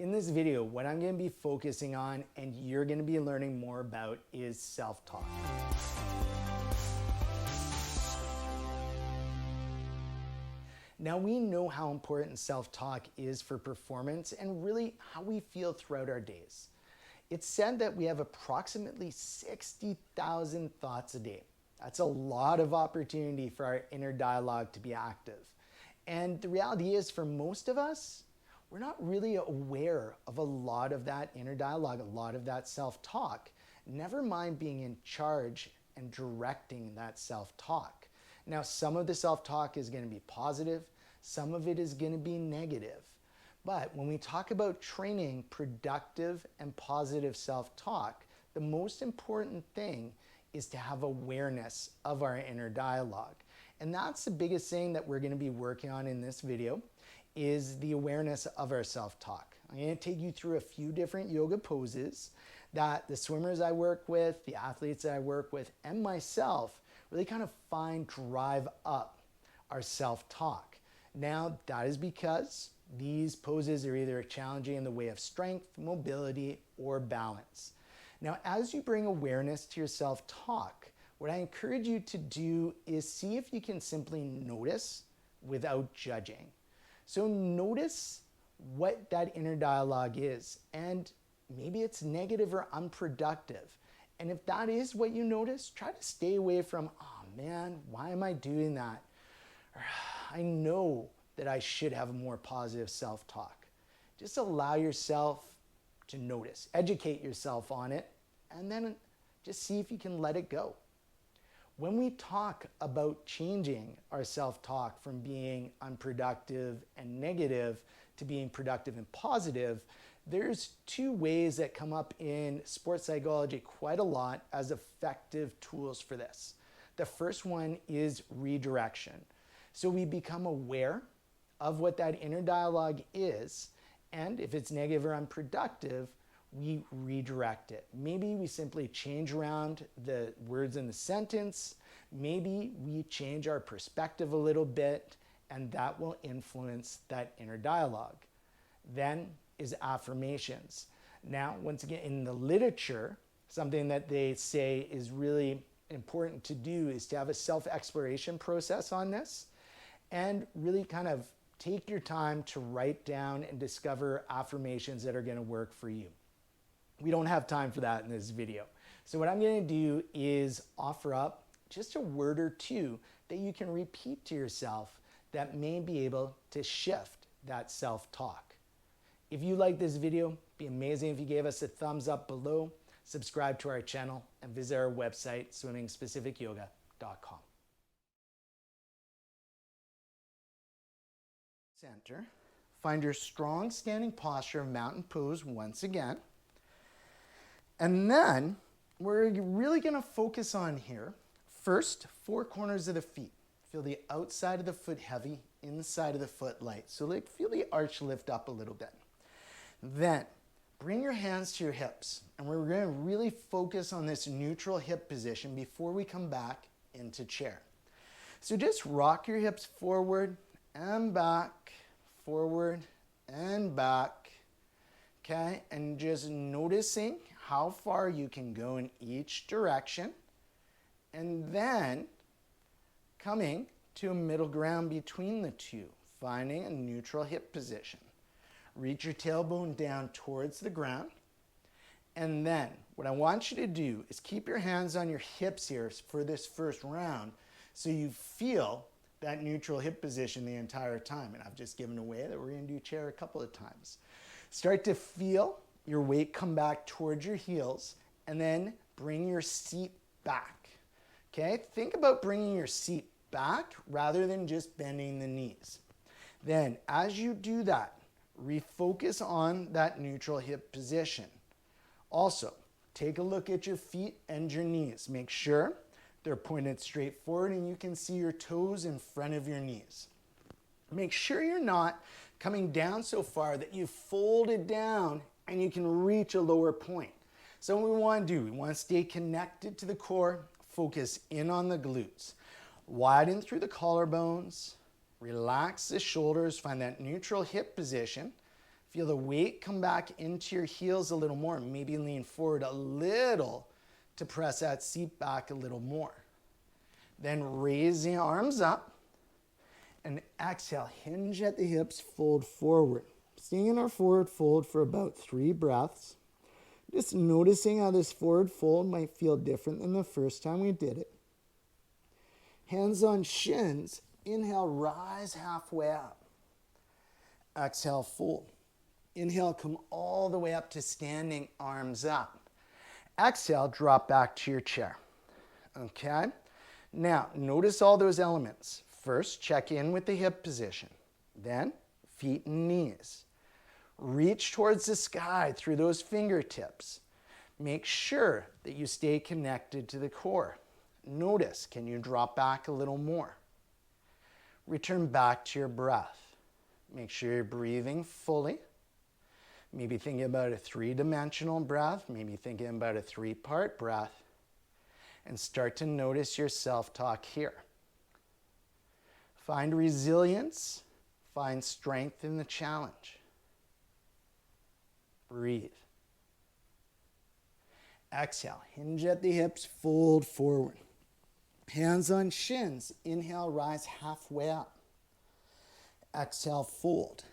In this video, what I'm going to be focusing on and you're going to be learning more about is self-talk. Now we know how important self-talk is for performance and really how we feel throughout our days. It's said that we have approximately 60,000 thoughts a day. That's a lot of opportunity for our inner dialogue to be active. And the reality is, for most of us, we're not really aware of a lot of that inner dialogue, a lot of that self-talk, never mind being in charge and directing that self-talk. Now, some of the self-talk is going to be positive, some of it is going to be negative. But when we talk about training productive and positive self-talk, the most important thing is to have awareness of our inner dialogue. And that's the biggest thing that we're going to be working on in this video, is the awareness of our self-talk. I'm going to take you through a few different yoga poses that the swimmers I work with, the athletes that I work with, and myself really kind of drive up our self-talk. Now, that is because these poses are either challenging in the way of strength, mobility, or balance. Now, as you bring awareness to your self-talk, what I encourage you to do is see if you can simply notice without judging. So notice what that inner dialogue is, and maybe it's negative or unproductive. And if that is what you notice, try to stay away from, oh man, why am I doing that? Or, I know that I should have a more positive self-talk. Just allow yourself to notice, educate yourself on it, and then just see if you can let it go. When we talk about changing our self-talk from being unproductive and negative to being productive and positive, there's two ways that come up in sports psychology quite a lot as effective tools for this. The first one is redirection. So we become aware of what that inner dialogue is, and if it's negative or unproductive, we redirect it. Maybe we simply change around the words in the sentence. Maybe we change our perspective a little bit, and that will influence that inner dialogue. Then is affirmations. Now, once again, in the literature, something that they say is really important to do is to have a self-exploration process on this and really kind of take your time to write down and discover affirmations that are going to work for you. We don't have time for that in this video. So what I'm going to do is offer up just a word or two that you can repeat to yourself that may be able to shift that self-talk. If you like this video, it'd be amazing if you gave us a thumbs up below, subscribe to our channel, and visit our website, swimmingspecificyoga.com. Center. Find your strong standing posture of mountain pose once again. And then we're really going to focus on here. First, four corners of the feet. Feel the outside of the foot heavy, inside of the foot light. So like feel the arch lift up a little bit. Then bring your hands to your hips. And we're going to really focus on this neutral hip position before we come back into chair. So just rock your hips forward and back, forward and back. Okay, and just noticing how far you can go in each direction, and then coming to a middle ground between the two, finding a neutral hip position. Reach your tailbone down towards the ground, and then what I want you to do is keep your hands on your hips here for this first round so you feel that neutral hip position the entire time. And I've just given away that we're going to do chair a couple of times. Start to feel your weight come back towards your heels, and then bring your seat back. Okay, think about bringing your seat back rather than just bending the knees. Then as you do that, refocus on that neutral hip position. Also, take a look at your feet and your knees. Make sure they're pointed straight forward and you can see your toes in front of your knees. Make sure you're not coming down so far that you fold it down and you can reach a lower point. So what we want to do, we want to stay connected to the core, focus in on the glutes. Widen through the collarbones, relax the shoulders, find that neutral hip position. Feel the weight come back into your heels a little more. Maybe lean forward a little to press that seat back a little more. Then raise the arms up and exhale. Hinge at the hips, fold forward. Staying in our forward fold for about 3 breaths. Just noticing how this forward fold might feel different than the first time we did it. Hands on shins. Inhale, rise halfway up. Exhale, fold. Inhale, come all the way up to standing, arms up. Exhale, drop back to your chair. Okay? Now, notice all those elements. First, check in with the hip position. Then, feet and knees. Reach towards the sky through those fingertips. Make sure that you stay connected to the core. Notice, can you drop back a little more? Return back to your breath. Make sure you're breathing fully. Maybe thinking about a 3-dimensional breath, maybe thinking about a 3-part breath, and start to notice your self-talk here. Find resilience, find strength in the challenge. Breathe. Exhale, hinge at the hips, fold forward. Hands on shins, inhale, rise halfway up. Exhale, fold.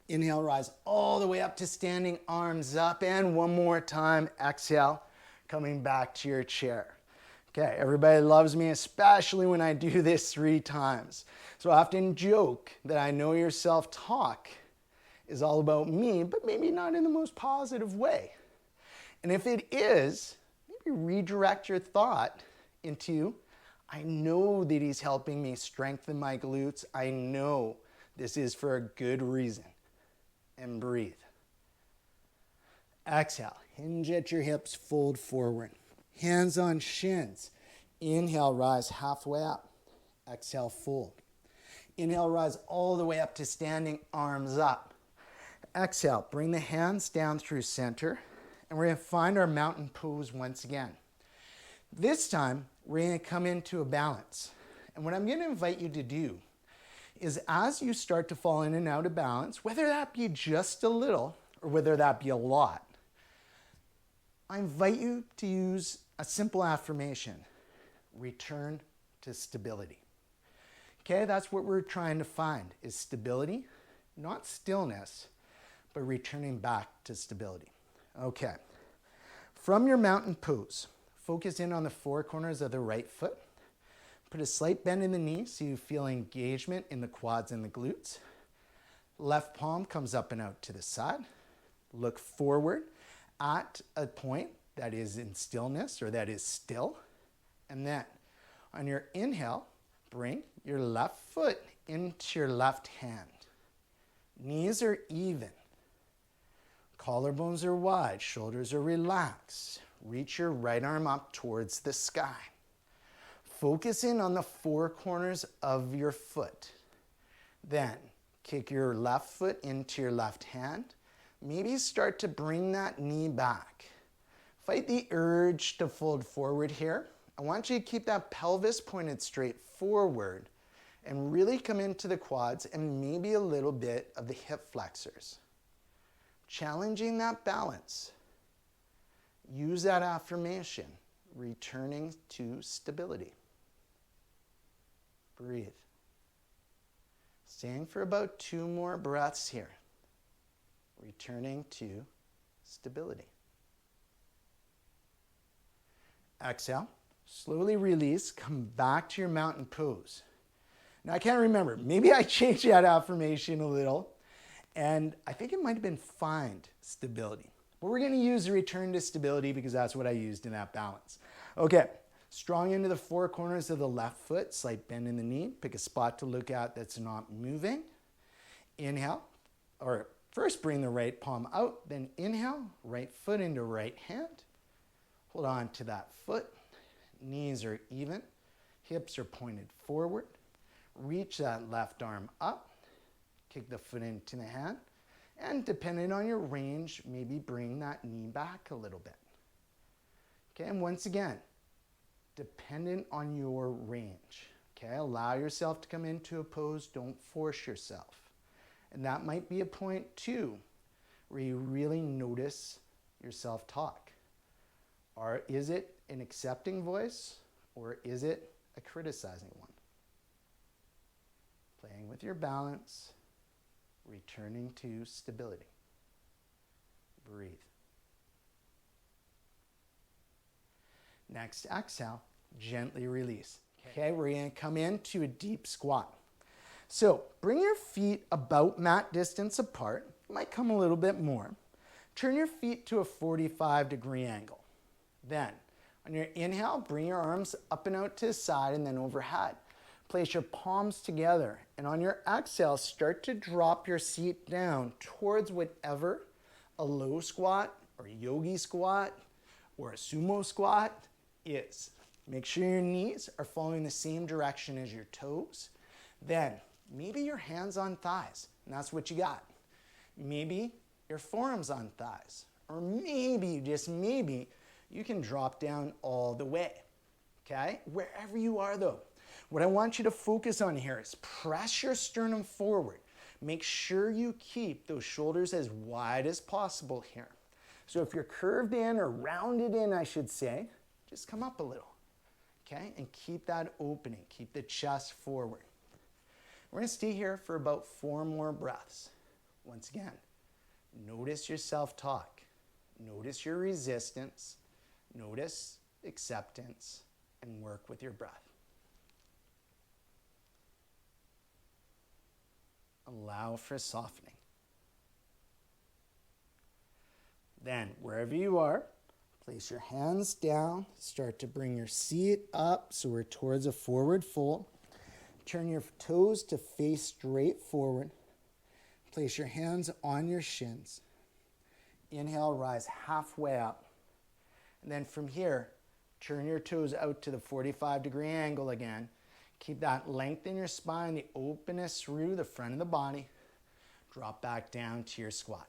Inhale, rise all the way up to standing, arms up, and one more time, exhale, coming back to your chair. Okay, everybody loves me, especially when I do this 3 times. So I often joke that I know your self-talk is all about me, but maybe not in the most positive way. And if it is, maybe redirect your thought into, I know that he's helping me strengthen my glutes. I know this is for a good reason. And breathe. Exhale, hinge at your hips, fold forward. Hands on shins. Inhale, rise halfway up. Exhale, fold. Inhale, rise all the way up to standing, arms up. Exhale, bring the hands down through center, and we're going to find our mountain pose once again. This time, we're going to come into a balance. And what I'm going to invite you to do is as you start to fall in and out of balance, whether that be just a little or whether that be a lot, I invite you to use a simple affirmation: return to stability. Okay, that's what we're trying to find, is stability, not stillness, but returning back to stability. Okay, from your mountain pose, focus in on the 4 corners of the right foot. Put a slight bend in the knee so you feel engagement in the quads and the glutes. Left palm comes up and out to the side. Look forward at a point that is in stillness or that is still. And then on your inhale, bring your left foot into your left hand. Knees are even. Collarbones are wide. Shoulders are relaxed. Reach your right arm up towards the sky. Focus in on the 4 corners of your foot. Then kick your left foot into your left hand. Maybe start to bring that knee back. Fight the urge to fold forward here. I want you to keep that pelvis pointed straight forward and really come into the quads and maybe a little bit of the hip flexors. Challenging that balance. Use that affirmation, returning to stability. Breathe. Staying for about 2 more breaths here. Returning to stability. Exhale. Slowly release. Come back to your mountain pose. Now I can't remember. Maybe I changed that affirmation a little. And I think it might have been find stability. But we're going to use return to stability because that's what I used in that balance. Okay. Strong into the 4 corners of the left foot, slight bend in the knee. Pick a spot to look at that's not moving. Inhale, or first bring the right palm out, then inhale, right foot into right hand. Hold on to that foot. Knees are even. Hips are pointed forward. Reach that left arm up. Kick the foot into the hand. And depending on your range, maybe bring that knee back a little bit. Okay, and once again, dependent on your range. Okay, allow yourself to come into a pose. Don't force yourself. And that might be a point too, where you really notice your self-talk. Or is it an accepting voice, or is it a criticizing one? Playing with your balance, returning to stability. Breathe. Next, exhale, gently release. Okay, we're going to come into a deep squat. So bring your feet about mat distance apart. You might come a little bit more. Turn your feet to a 45-degree angle. Then, on your inhale, bring your arms up and out to the side and then overhead. Place your palms together, and on your exhale, start to drop your seat down towards whatever a low squat or a yogi squat or a sumo squat is. Make sure your knees are following the same direction as your toes. Then, maybe your hands on thighs, and that's what you got. Maybe your forearms on thighs, or maybe, just maybe, you can drop down all the way, okay? Wherever you are though, what I want you to focus on here is press your sternum forward. Make sure you keep those shoulders as wide as possible here. So if you're curved in or rounded in, I should say, just come up a little, okay? And keep that opening, keep the chest forward. We're gonna stay here for about 4 more breaths. Once again, notice your self-talk, notice your resistance, notice acceptance, and work with your breath. Allow for softening. Then, wherever you are, place your hands down, start to bring your seat up so we're towards a forward fold. Turn your toes to face straight forward. Place your hands on your shins. Inhale, rise halfway up. And then from here, turn your toes out to the 45-degree angle again. Keep that length in your spine, the openness through the front of the body. Drop back down to your squat.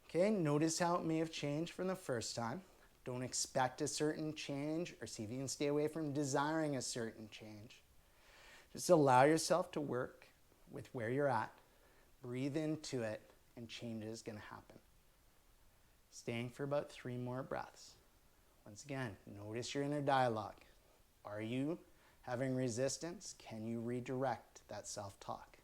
Okay, notice how it may have changed from the first time. Don't expect a certain change, or see if you can stay away from desiring a certain change. Just allow yourself to work with where you're at. Breathe into it, and change is going to happen. Staying for about 3 more breaths. Once again, notice your inner dialogue. Are you having resistance? Can you redirect that self-talk?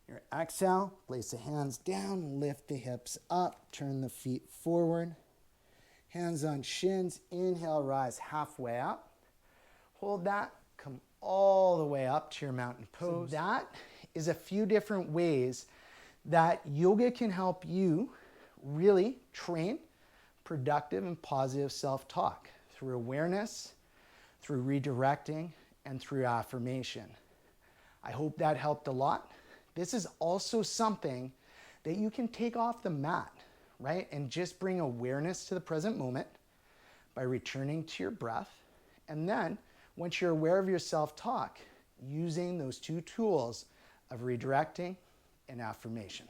Your exhale, place the hands down, lift the hips up, turn the feet forward. Hands on shins, inhale, rise halfway up. Hold that, come all the way up to your mountain pose. So that is a few different ways that yoga can help you really train productive and positive self-talk through awareness, through redirecting, and through affirmation. I hope that helped a lot. This is also something that you can take off the mat, right? And just bring awareness to the present moment by returning to your breath. And then once you're aware of your self-talk, using those 2 tools of redirecting and affirmation.